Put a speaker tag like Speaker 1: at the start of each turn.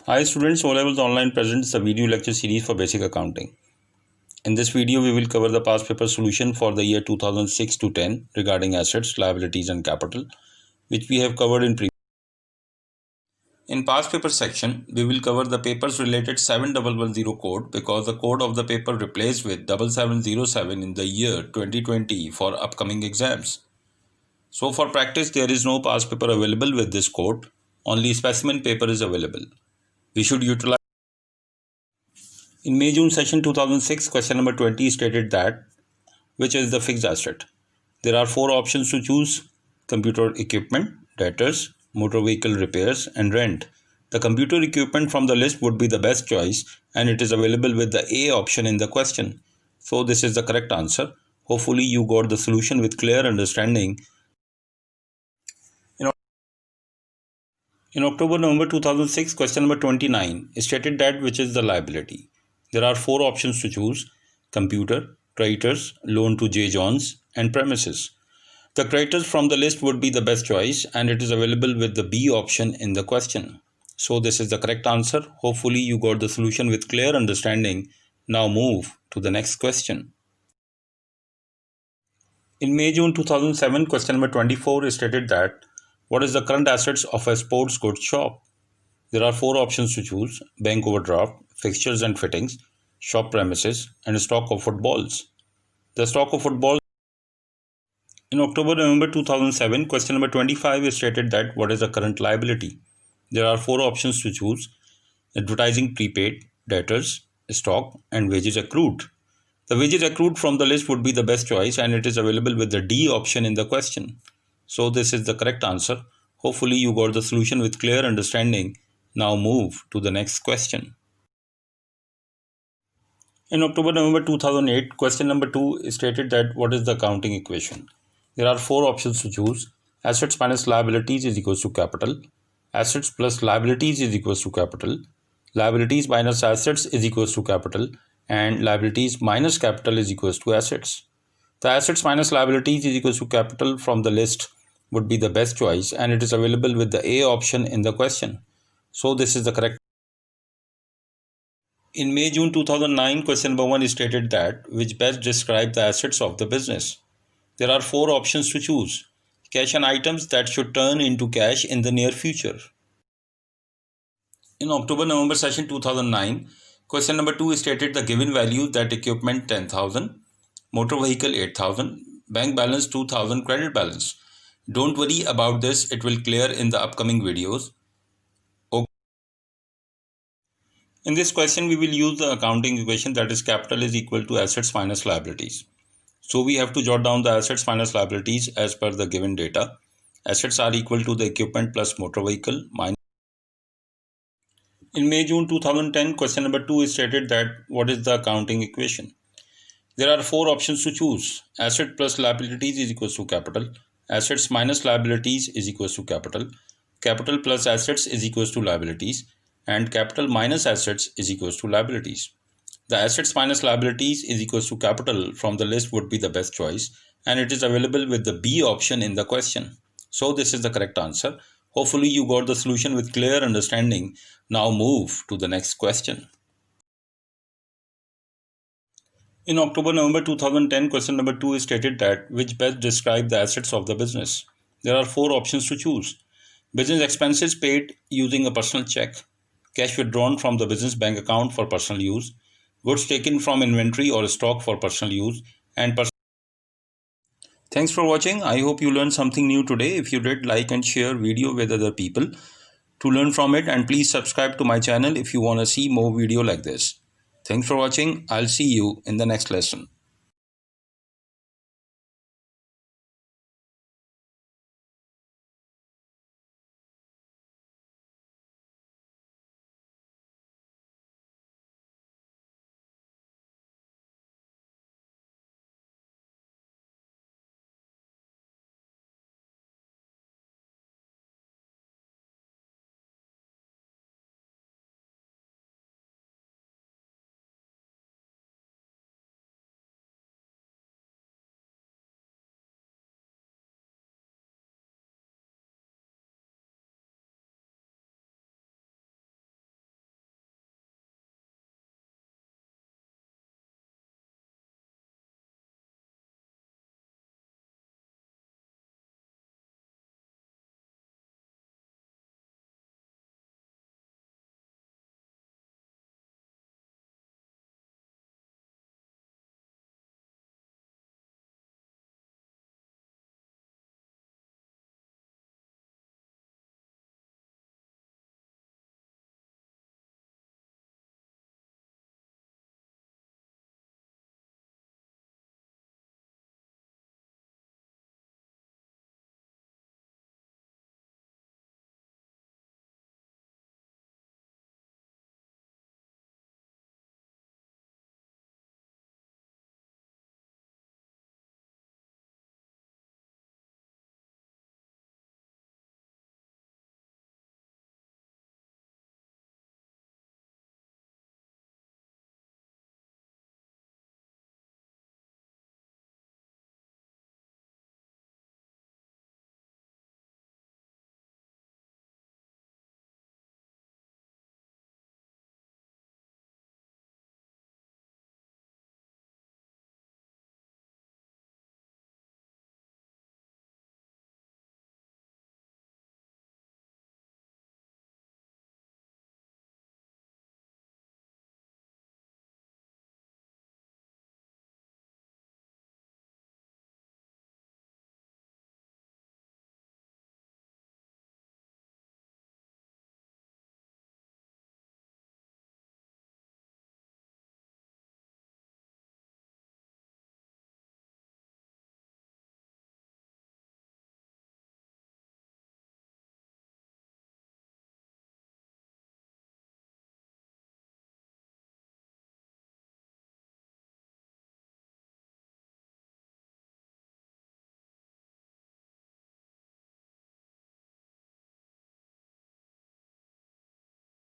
Speaker 1: Hi students, O Levels Online presents a video lecture series for basic accounting. In this video, we will cover the past paper solution for the year 2006 to 10 regarding assets, liabilities and capital, which we have covered in previous. In past paper section, we will cover the papers related 7110 code because the code of the paper replaced with 7707 in the year 2020 for upcoming exams. So for practice, there is no past paper available with this code, only specimen paper is available. We should utilize. In May-June session 2006, question number 20 stated that which is the fixed asset? There are four options to choose: computer equipment, debtors, motor vehicle repairs and rent. The computer equipment from the list would be the best choice and it is available with the A option in the question. So this is the correct answer. Hopefully you got the solution with clear understanding. In October-November 2006, question number 29 stated that which is the liability. There are four options to choose: computer, creditors, loan to J. Johns, and premises. The creditors from the list would be the best choice and it is available with the B option in the question. So this is the correct answer. Hopefully you got the solution with clear understanding. Now move to the next question. In May-June 2007, question number 24 stated that what is the current assets of a sports goods shop? There are four options to choose: bank overdraft, fixtures and fittings, shop premises, and stock of footballs. The stock of footballs. In October-November 2007, question number 25 stated that what is the current liability? There are four options to choose: advertising prepaid, debtors, stock, and wages accrued. The wages accrued from the list would be the best choice and it is available with the D option in the question. So this is the correct answer. Hopefully you got the solution with clear understanding. Now move to the next question. In October-November 2008, question number 2 stated that what is the accounting equation? There are four options to choose: assets minus liabilities is equals to capital, assets plus liabilities is equals to capital, liabilities minus assets is equals to capital, and liabilities minus capital is equals to assets. The assets minus liabilities is equals to capital from the list would be the best choice and it is available with the A option in the question. So this is the correct. In May-June 2009, question number 1 stated that which best describe the assets of the business. There are four options to choose: cash and items that should turn into cash in the near future. In October-November session 2009, question number 2 stated the given values that equipment 10,000, motor vehicle 8,000, bank balance 2,000, credit balance. Don't worry about this, it will clear in the upcoming videos. In this question, we will use the accounting equation, that is capital is equal to assets minus liabilities. So we have to jot down the assets minus liabilities as per the given data. Assets are equal to the equipment plus motor vehicle minus. In May-June 2010, question number 2 is stated that what is the accounting equation? There are four options to choose: asset plus liabilities is equals to capital, assets minus liabilities is equals to capital, capital plus assets is equals to liabilities, and capital minus assets is equals to liabilities. The assets minus liabilities is equals to capital from the list would be the best choice and it is available with the B option in the question. So this is the correct answer. Hopefully you got the solution with clear understanding. Now move to the next question. In October-November 2010, question number 2 is stated that which best describe the assets of the business. There are four options to choose: business expenses paid using a personal check, cash withdrawn from the business bank account for personal use, goods taken from inventory or stock for personal use, and Thanks for watching. I hope you learned something new today. If you did, like and share video with other people to learn from it, and please subscribe to my channel if you want to see more video like this. Thanks for watching. I'll see you in the next lesson.